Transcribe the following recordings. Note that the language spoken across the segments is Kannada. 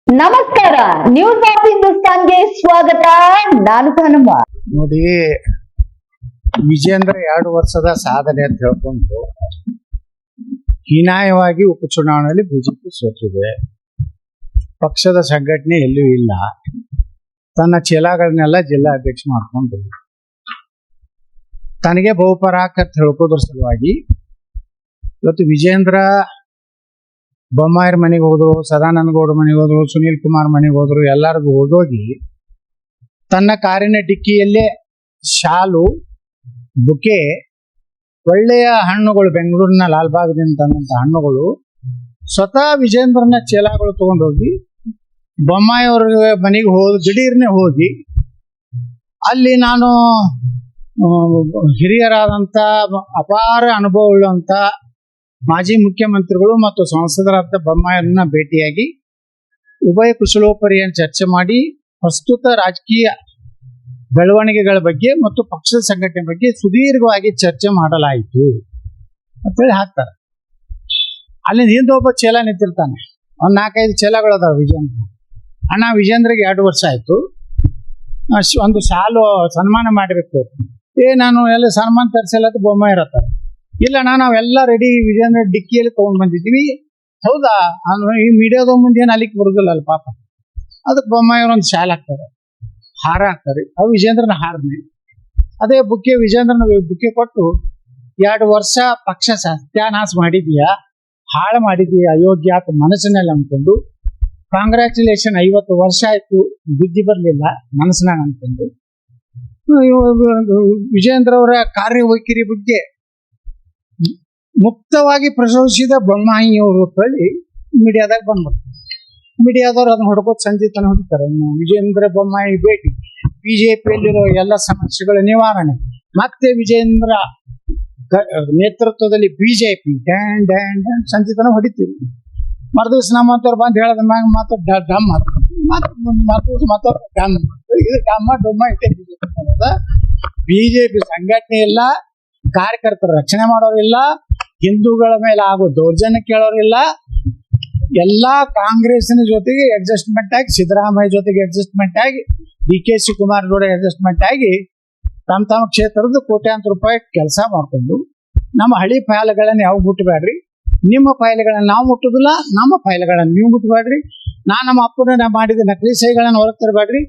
ನಮಸ್ಕಾರ, ನ್ಯೂಸ್ ಆಫ್ ಹಿಂದೂಸ್ತಾನ್ಗೆ ಸ್ವಾಗತ. ನಾನು ಹನುಮ. ನೋಡಿ, ವಿಜೇಂದ್ರ 2 ವರ್ಷದ ಸಾಧನೆ ಅಂತ ಹೇಳ್ಕೊಂಡು ಹೀನಾಯವಾಗಿ ಉಪಚುನಾವಣೆಯಲ್ಲಿ ಬಿಜೆಪಿ ಸೋತಿದೆ. ಪಕ್ಷದ ಸಂಘಟನೆ ಎಲ್ಲೂ ಇಲ್ಲ. ತನ್ನ ಚೇಲಾಗಳನ್ನೆಲ್ಲ ಜಿಲ್ಲಾಧ್ಯಕ್ಷ ಮಾಡ್ಕೊಂಡು ತನಗೆ ಬಹುಪರಾಕ್ ಅಂತ ಹೇಳ್ಕೋದ್ರ ಸಲುವಾಗಿ ಇವತ್ತು ವಿಜೇಂದ್ರ ಬೊಮ್ಮಾಯರ್ ಮನೆಗೆ ಹೋದ್ರು, ಸದಾನಂದ ಗೌಡ ಮನೆಗೆ ಹೋದ್ರು, ಸುನೀಲ್ ಕುಮಾರ್ ಮನೆಗೆ ಹೋದ್ರು, ಎಲ್ಲರಿಗೂ ಹೋಗೋಗಿ ತನ್ನ ಕಾರಿನ ಡಿಕ್ಕಿಯಲ್ಲೇ ಶಾಲು, ಬುಕೆ, ಒಳ್ಳೆಯ ಹಣ್ಣುಗಳು, ಬೆಂಗಳೂರಿನ ಲಾಲ್ಬಾಗ್ದಿಂದ ತಂದಂತ ಹಣ್ಣುಗಳು, ಸ್ವತಃ ವಿಜೇಂದ್ರನ ಚೇಲಾಗಳು ತಗೊಂಡೋಗಿ ಬೊಮ್ಮಾಯಿ ಅವ್ರ ಮನೆಗೆ ದಿಢೀರ್ನೆ ಹೋಗಿ ಅಲ್ಲಿ ನಾನು ಹಿರಿಯರಾದಂಥ ಅಪಾರ ಅನುಭವ ಉಳ್ಳಂತ ಮಾಜಿ ಮುಖ್ಯಮಂತ್ರಿಗಳು ಮತ್ತು ಸಂಸದರಾದ ಬೊಮ್ಮಾಯಿಯನ್ನ ಭೇಟಿಯಾಗಿ ಉಭಯ ಕುಶಲೋಪರಿಯನ್ನು ಚರ್ಚೆ ಮಾಡಿ ಪ್ರಸ್ತುತ ರಾಜಕೀಯ ಬೆಳವಣಿಗೆಗಳ ಬಗ್ಗೆ ಮತ್ತು ಪಕ್ಷದ ಸಂಘಟನೆ ಬಗ್ಗೆ ಸುದೀರ್ಘವಾಗಿ ಚರ್ಚೆ ಮಾಡಲಾಯಿತು ಅಂತೇಳಿ ಹಾಕ್ತಾರೆ. ಅಲ್ಲಿ ಹಿಂದೆ ಒಬ್ಬ ಚೇಲ ನಿಂತಿರ್ತಾನೆ, ಒಂದು 4-5 ಚೇಲಗಳು ಅದಾವ ವಿಜೇಂದ್ರ. ಅಣ್ಣ, ವಿಜೇಂದ್ರಿಗೆ 2 ವರ್ಷ ಆಯ್ತು, ಒಂದು ಶಾಲು ಸನ್ಮಾನ ಮಾಡಬೇಕು. ನಾನು ಎಲ್ಲ ಸನ್ಮಾನ ತರಿಸಿಲ್ಲ ಅಂತ ಬೊಮ್ಮಾಯಿ ಇರತ್ತಾರೆ. ಇಲ್ಲ ಅಣ್ಣ, ನಾವೆಲ್ಲ ರೆಡಿ, ವಿಜೇಂದ್ರ ಡಿಕ್ಕಿಯಲ್ಲಿ ತಗೊಂಡ್ ಬಂದಿದ್ದೀವಿ. ಹೌದಾ? ಈ ಮೀಡಿಯಾದ ಮುಂದೆ ಏನು ಅಲ್ಲಿಗೆ ಬರುದಿಲ್ಲ ಅಲ್ಲ ಪಾಪ. ಅದಕ್ಕೆ ಬೊಮ್ಮಾಯಿ ಒಂದು ಶಾಲ್ ಹಾಕ್ತಾರೆ, ಹಾರ ಹಾಕ್ತಾರೆ. ಅವು ವಿಜೇಂದ್ರನ ಹಾರನೆ. ಅದೇ ಬುಕ್ಕೆ ವಿಜೇಂದ್ರನ ಬುಕ್ಕೆ ಕೊಟ್ಟು 2 ವರ್ಷ ಪಕ್ಷ ಸತ್ಯಾನಾಶ ಮಾಡಿದೀಯಾ, ಹಾಳು ಮಾಡಿದೀಯ, ಅಯೋಗ್ಯ ಅಂತ ಮನಸ್ಸಿನಲ್ಲಿ ಅಂದ್ಕೊಂಡು ಕಾಂಗ್ರ್ಯಾಚುಲೇಷನ್, 50 ವರ್ಷ ಆಯ್ತು, ಬುದ್ಧಿ ಬರಲಿಲ್ಲ ಮನಸ್ಸಿನಾಗ ಅಂದ್ಕೊಂಡು ವಿಜೇಂದ್ರ ಅವರ ಕಾರ್ಯವೈಖರಿ ಬಗ್ಗೆ ಮುಕ್ತವಾಗಿ ಪ್ರಶಂಸಿದ ಬೊಮ್ಮಾಯಿಯವರು ಹೇಳಿ ಮೀಡಿಯಾದಾಗ ಬಂದ್ಬಿಡ್ತಾರೆ. ಮೀಡಿಯಾದವ್ರು ಅದನ್ನ ಹೊಡ್ಕೋತ ಸಂಜೆ ತನ ಹೊಡಿತಾರೆ. ವಿಜೇಂದ್ರ ಬೊಮ್ಮಾಯಿ ಭೇಟಿ, ಬಿಜೆಪಿಯಲ್ಲಿರೋ ಎಲ್ಲ ಸಮಸ್ಯೆಗಳ ನಿವಾರಣೆ, ಮತ್ತೆ ವಿಜೇಂದ್ರ ನೇತೃತ್ವದಲ್ಲಿ ಬಿಜೆಪಿ ಡ್ಯಾನ್ ಡ್ಯಾನ್ ಡ್ಯಾನ್ ಸಂಜೆ ತನ ಹೊಡಿತೀವಿ. ಮರುದಿವ್ಸ ನಮ್ಮಂತವ್ರು ಬಂದು ಹೇಳೋದ ಮ್ಯಾಗ ಮಾತ್ರ ಡಮ್ ಡಮ್ ಇದು ಡಮ್ಮ ಡೊಮ್ಮ ಇಟ್ಟೆ. ಬಿಜೆಪಿ ಸಂಘಟನೆ ಇಲ್ಲ, ಕಾರ್ಯಕರ್ತರ ರಕ್ಷಣೆ ಮಾಡೋರಿಲ್ಲ, ಹಿಂದೂಗಳ ಮೇಲೆ ಆಗೋ ದೌರ್ಜನ್ಯ ಕೇಳೋರಿಲ್ಲ. ಎಲ್ಲಾ ಕಾಂಗ್ರೆಸ್ನ ಜೊತೆಗೆ ಅಡ್ಜಸ್ಟ್ಮೆಂಟ್ ಆಗಿ, ಸಿದ್ದರಾಮಯ್ಯ ಜೊತೆಗೆ ಅಡ್ಜಸ್ಟ್ಮೆಂಟ್ ಆಗಿ, ಡಿ.ಕೆ. ಶಿವಕುಮಾರ್ ಜೊತೆಗೆ ಅಡ್ಜಸ್ಟ್ಮೆಂಟ್ ಆಗಿ ತಮ್ಮ ಕ್ಷೇತ್ರದ ಕೋಟ್ಯಾಂತರ ರೂಪಾಯಿ ಕೆಲಸ ಮಾಡ್ಕೊಂಡು ನಮ್ಮ ಹಳಿ ಫೈಲ್ಗಳನ್ನ ಯಾವ ಮುಟ್ಟಬೇಡ್ರಿ, ನಿಮ್ಮ ಫೈಲ್ಗಳನ್ನ ನಾವು ಮುಟ್ಟುದಿಲ್ಲ, ನಮ್ಮ ಫೈಲ್ಗಳನ್ನ ನೀವು ಮುಟ್ಟಬೇಡ್ರಿ, ನಮ್ಮ ಅಪ್ಪನ ಮಾಡಿದ ನಕಲಿ ಸಹಿಗಳನ್ನ ಹೊರಗೆ ತರಬೇಡ್ರಿ,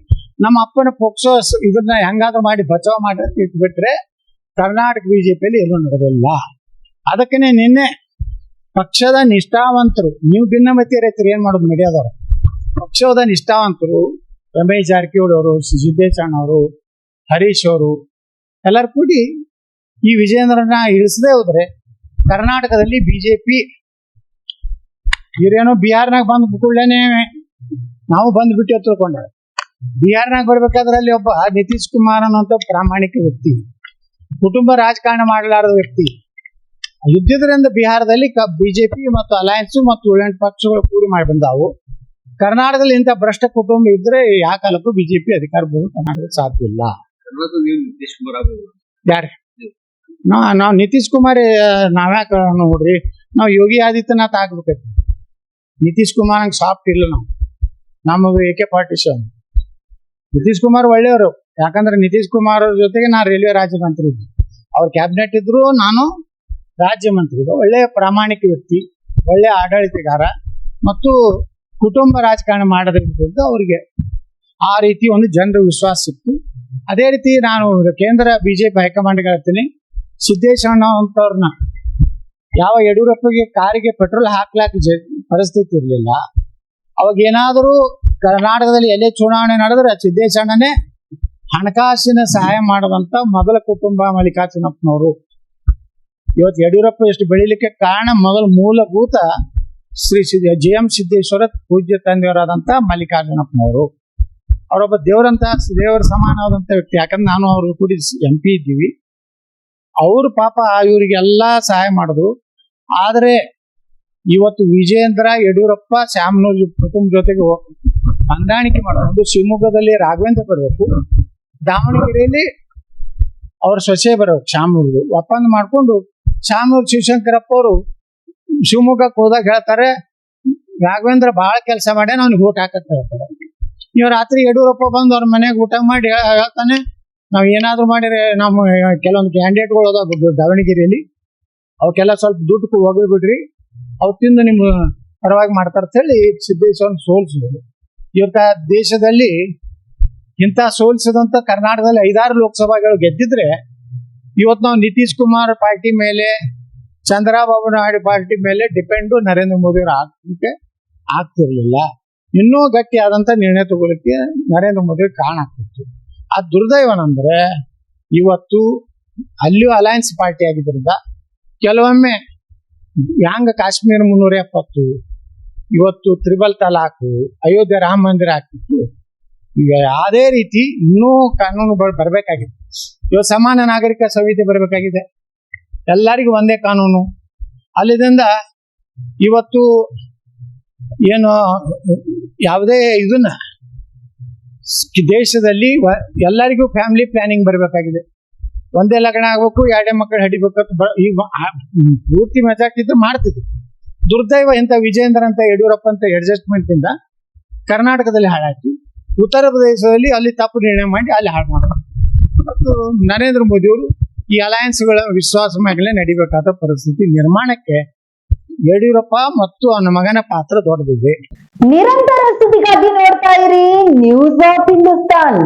ನಮ್ಮ ಅಪ್ಪನ ಪೋಕ್ಸೋ ಇದನ್ನ ಹೆಂಗಾದ್ರೂ ಮಾಡಿ ಬಚಾವ್ ಮಾಡಿ ಇಟ್ಬಿಟ್ರೆ ಕರ್ನಾಟಕ ಬಿಜೆಪಿಯಲ್ಲಿ ಎಲ್ಲೂ ನಡೆದಿಲ್ಲ. ಅದಕ್ಕನೆ ನಿನ್ನೆ ಪಕ್ಷದ ನಿಷ್ಠಾವಂತರು, ನೀವು ಭಿನ್ನಮತಿ ರೈತರು ಏನ್ ಮಾಡೋದು ಮೀಡಿಯಾದವರು, ಪಕ್ಷದ ನಿಷ್ಠಾವಂತರು ರಮೇಶ್ ಜಾರಕಿಹೊಳಿ ಅವರು, ಸಿದ್ದೇಶಣ್ಣ ಅವರು, ಹರೀಶ್ ಅವರು ಎಲ್ಲರೂ ಕೂಡಿ ಈ ವಿಜೇಂದ್ರನ ಇಳಿಸದೆ ಹೋದ್ರೆ ಕರ್ನಾಟಕದಲ್ಲಿ ಬಿಜೆಪಿ ಇವರೇನೋ ಬಿಹಾರ್ನಾಗ ಬಂದು ಕೂಡಲೇನೆ ನಾವು ಬಂದ್ಬಿಟ್ಟು ತಿಳ್ಕೊಂಡ. ಬಿಹಾರ್ನಾಗ ಬರ್ಬೇಕಾದ್ರೆ ಅಲ್ಲಿ ಒಬ್ಬ ನಿತೀಶ್ ಕುಮಾರ್ ಅನ್ನೋಂಥ ಪ್ರಾಮಾಣಿಕ ವ್ಯಕ್ತಿ, ಕುಟುಂಬ ರಾಜಕಾರಣ ಮಾಡಲಾರದ ವ್ಯಕ್ತಿ ಯುದ್ಧದಿಂದ ಬಿಹಾರದಲ್ಲಿ ಬಿಜೆಪಿ ಮತ್ತು ಅಲಯನ್ಸ್ ಮತ್ತು 7 ಪಕ್ಷಗಳು ಕೂಡಿ ಮಾಡಿ ಬಂದಾವು. ಕರ್ನಾಟಕದಲ್ಲಿ ಇಂಥ ಭ್ರಷ್ಟ ಕುಟುಂಬ ಇದ್ರೆ ಯಾವ ಕಾಲಕ್ಕೂ ಬಿಜೆಪಿ ಅಧಿಕಾರ ಬರೋದು ಕರ್ನಾಟಕಕ್ಕೆ ಸಾಧ್ಯ ಇಲ್ಲ. ಯಾರು ನಾವು ನಿತೀಶ್ ಕುಮಾರ್ ನಾವ್ಯಾಕೆ ನೋಡ್ರಿ, ನಾವು ಯೋಗಿ ಆದಿತ್ಯನಾಥ್ ಆಗ್ಬೇಕಾಯ್ತು. ನಿತೀಶ್ ಕುಮಾರ್ ಹಂಗೆ ಸಾಫ್ಟ್ ಇಲ್ಲ. ನಮಗೆ AK ಪಾರ್ಟಿಷನ್. ನಿತೀಶ್ ಕುಮಾರ್ ಒಳ್ಳೆಯವರು, ಯಾಕಂದ್ರೆ ನಿತೀಶ್ ಕುಮಾರ್ ಅವ್ರ ಜೊತೆಗೆ ನಾನು ರೈಲ್ವೆ ರಾಜ್ಯ ಮಂತ್ರಿ ಇದ್ದೆ, ಅವ್ರ ಕ್ಯಾಬಿನೆಟ್ ಇದ್ರು, ನಾನು ರಾಜ್ಯ ಮಂತ್ರಿ ಇದ್ದೆ. ಒಳ್ಳೆಯ ಪ್ರಾಮಾಣಿಕ ವ್ಯಕ್ತಿ, ಒಳ್ಳೆಯ ಆಡಳಿತಗಾರ ಮತ್ತು ಕುಟುಂಬ ರಾಜಕಾರಣ ಮಾಡೋದ್ರಿಂದ ಅವರಿಗೆ ಆ ರೀತಿ ಒಂದು ಜನರ ವಿಶ್ವಾಸ ಸಿಕ್ತು. ಅದೇ ರೀತಿ ನಾನು ಕೇಂದ್ರ ಬಿಜೆಪಿ ಹೈಕಮಾಂಡ್ಗೆ ಹೇಳ್ತೀನಿ, ಸಿದ್ದೇಶಣ್ಣ ಅಂತವ್ರನ್ನ ಯಾವ ಯಡಿಯೂರಪ್ಪಗೆ ಕಾರಿಗೆ ಪೆಟ್ರೋಲ್ ಹಾಕ್ಲಾಕ ಪರಿಸ್ಥಿತಿ ಇರಲಿಲ್ಲ. ಅವಾಗ ಏನಾದರೂ ಕರ್ನಾಟಕದಲ್ಲಿ ಎಲ್ಲೇ ಚುನಾವಣೆ ನಡೆದ್ರೆ ಸಿದ್ದೇಶಣ್ಣನೇ ಹಣಕಾಸಿನ ಸಹಾಯ ಮಾಡುವಂತ ಮೊದಲ ಕುಟುಂಬ ಮಲ್ಲಿಕಾರ್ಜುನಪ್ಪನವರು. ಇವತ್ತು ಯಡಿಯೂರಪ್ಪ ಎಷ್ಟು ಬೆಳಿಲಿಕ್ಕೆ ಕಾರಣ ಮೊದಲ ಮೂಲಭೂತ ಶ್ರೀ JM ಸಿದ್ದೇಶ್ವರ ಪೂಜ್ಯ ತಂದೆಯವರಾದಂತ ಮಲ್ಲಿಕಾರ್ಜುನಪ್ಪನವರು. ಅವರೊಬ್ಬ ದೇವರ ಸಮಾನವಾದಂತ ವ್ಯಕ್ತಿ. ಯಾಕಂದ್ರೆ ನಾನು ಅವರು ಕೂಡಿ MP ಇದ್ದೀವಿ. ಅವರು ಪಾಪ ಇವರಿಗೆಲ್ಲಾ ಸಹಾಯ ಮಾಡೋದು. ಆದ್ರೆ ಇವತ್ತು ವಿಜೇಂದ್ರ, ಯಡಿಯೂರಪ್ಪ, ಶ್ಯಾಮನೂರು ಕುಟುಂಬ ಜೊತೆಗೆ ಹೊಂದಾಣಿಕೆ ಮಾಡೋದು. ಶಿವಮೊಗ್ಗದಲ್ಲಿ ರಾಘವೇಂದ್ರ ಬರಬೇಕು, ದಾವಣಗೆರೆಯಲ್ಲಿ ಅವ್ರ ಸೊಸೆ ಬರಬೇಕು, ಶ್ಯಾಮನೂರ್ದು ಒಪ್ಪಂದ ಮಾಡ್ಕೊಂಡು ಶಾಮನೂರು ಶಿವಶಂಕರಪ್ಪ ಅವರು ಶಿವಮೊಗ್ಗಕ್ಕೆ ಹೋದಾಗ ಹೇಳ್ತಾರೆ, ರಾಘವೇಂದ್ರ ಬಹಳ ಕೆಲಸ ಮಾಡ್ಯಾನ, ಅವ್ನಿಗೆ ಊಟ ಹಾಕತ್ತ ಹೇಳ್ತಾರೆ. ನೀವು ರಾತ್ರಿ ಯಡಿಯೂರಪ್ಪ ಬಂದು ಅವ್ರ ಮನೆಯಾಗ ಊಟ ಮಾಡಿ ಹೇಳ್ತಾನೆ, ನಾವ್ ಏನಾದ್ರು ಮಾಡಿದ್ರೆ ನಮ್ಮ ಕೆಲವೊಂದು ಕ್ಯಾಂಡಿಡೇಟ್ಗಳು ಅದಾವ ದಾವಣಗೆರೆಯಲ್ಲಿ, ಅವಕ್ಕೆಲ್ಲ ಸ್ವಲ್ಪ ದುಡ್ಡು ಹೋಗ್ಬಿಡ್ರಿ, ಅವ್ ತಿಂದು ನಿಮ್ ಪರವಾಗಿ ಮಾಡ್ತಾರ ಅಂತ ಹೇಳಿ ಸಿದ್ದೇಶ್ವರನ್ ಸೋಲ್ಸಿದ್ರು. ಇವತ್ತ ದೇಶದಲ್ಲಿ ಇಂಥ ಸೋಲ್ಸಿದಂತ ಕರ್ನಾಟಕದಲ್ಲಿ 5-6 ಲೋಕಸಭೆಗಳು ಗೆದ್ದಿದ್ರೆ ಇವತ್ತು ನಾವು ನಿತೀಶ್ ಕುಮಾರ್ ಪಾರ್ಟಿ ಮೇಲೆ, ಚಂದ್ರಬಾಬು ನಾಯ್ಡು ಪಾರ್ಟಿ ಮೇಲೆ ಡಿಪೆಂಡು ನರೇಂದ್ರ ಮೋದಿ ಅವರು ಆಗ್ತಿರ್ಲಿಲ್ಲ. ಇನ್ನೂ ಗಟ್ಟಿಯಾದಂತ ನಿರ್ಣಯ ತಗೊಳ್ಳಿಕ್ಕೆ ನರೇಂದ್ರ ಮೋದಿ ಕಾರಣ ಆಗ್ತಿತ್ತು. ಆ ದುರ್ದೈವನಂದ್ರೆ ಇವತ್ತು ಅಲ್ಲಿಯೂ ಅಲಯನ್ಸ್ ಪಾರ್ಟಿ ಆಗಿದ್ರಿಂದ ಕೆಲವೊಮ್ಮೆ ಯಾಂಗ ಕಾಶ್ಮೀರ 370, ಇವತ್ತು ತ್ರಿಬಲ್ ತಲಾಖ್, ಅಯೋಧ್ಯೆ ರಾಮ ಮಂದಿರ ಆಗ್ತಿತ್ತು. ಈಗ ಯಾವುದೇ ರೀತಿ ಇನ್ನೂ ಕಾನೂನುಗಳು ಬರ್ಬೇಕಾಗಿದೆ. ಇವತ್ತು ಸಮಾನ ನಾಗರಿಕ ಸಂಹಿತೆ ಬರಬೇಕಾಗಿದೆ, ಎಲ್ಲರಿಗೂ ಒಂದೇ ಕಾನೂನು. ಅಲ್ಲಿಂದ ಇವತ್ತು ಏನು ಯಾವುದೇ ಇದನ್ನ ದೇಶದಲ್ಲಿ ಎಲ್ಲರಿಗೂ ಫ್ಯಾಮಿಲಿ ಪ್ಲಾನಿಂಗ್ ಬರಬೇಕಾಗಿದೆ. ಒಂದೇ ಲಗ್ನ ಆಗ್ಬೇಕು, 2 ಮಕ್ಕಳು ಹಡಿಬೇಕು, ಈಗ ಪೂರ್ತಿ ಮೆಜಾರ್ಟಿ ಮಾಡ್ತಿದ್ರು. ದುರ್ದೈವ ಇಂಥ ವಿಜೇಂದ್ರ ಅಂತ ಯಡಿಯೂರಪ್ಪ ಅಂತ ಅಡ್ಜಸ್ಟ್ಮೆಂಟ್ ಇಂದ ಕರ್ನಾಟಕದಲ್ಲಿ ಹಾಳಾಯ್ತು. ಉತ್ತರ ಪ್ರದೇಶದಲ್ಲಿ ಅಲ್ಲಿ ತಪ್ಪು ನಿರ್ಣಯ ಮಾಡಿ ಅಲ್ಲಿ ಹಾಳು ಮಾಡೋದು. ಮತ್ತು ನರೇಂದ್ರ ಮೋದಿ ಅವರು ಈ ಅಲಯನ್ಸ್ಗಳ ವಿಶ್ವಾಸ ಮೇಲೆ ನಡಿಬೇಕಾದ ಪರಿಸ್ಥಿತಿ ನಿರ್ಮಾಣಕ್ಕೆ ಯಡಿಯೂರಪ್ಪ ಮತ್ತು ಅವನ ಮಗನ ಪಾತ್ರ ದೊಡ್ಡದಿದೆ. ನಿರಂತರ ಸುದ್ದಿಗಾಗಿ ನೋಡ್ತಾ ಇರಿ ನ್ಯೂಸ್ ಆಫ್ ಹಿಂದೂಸ್ತಾನ್.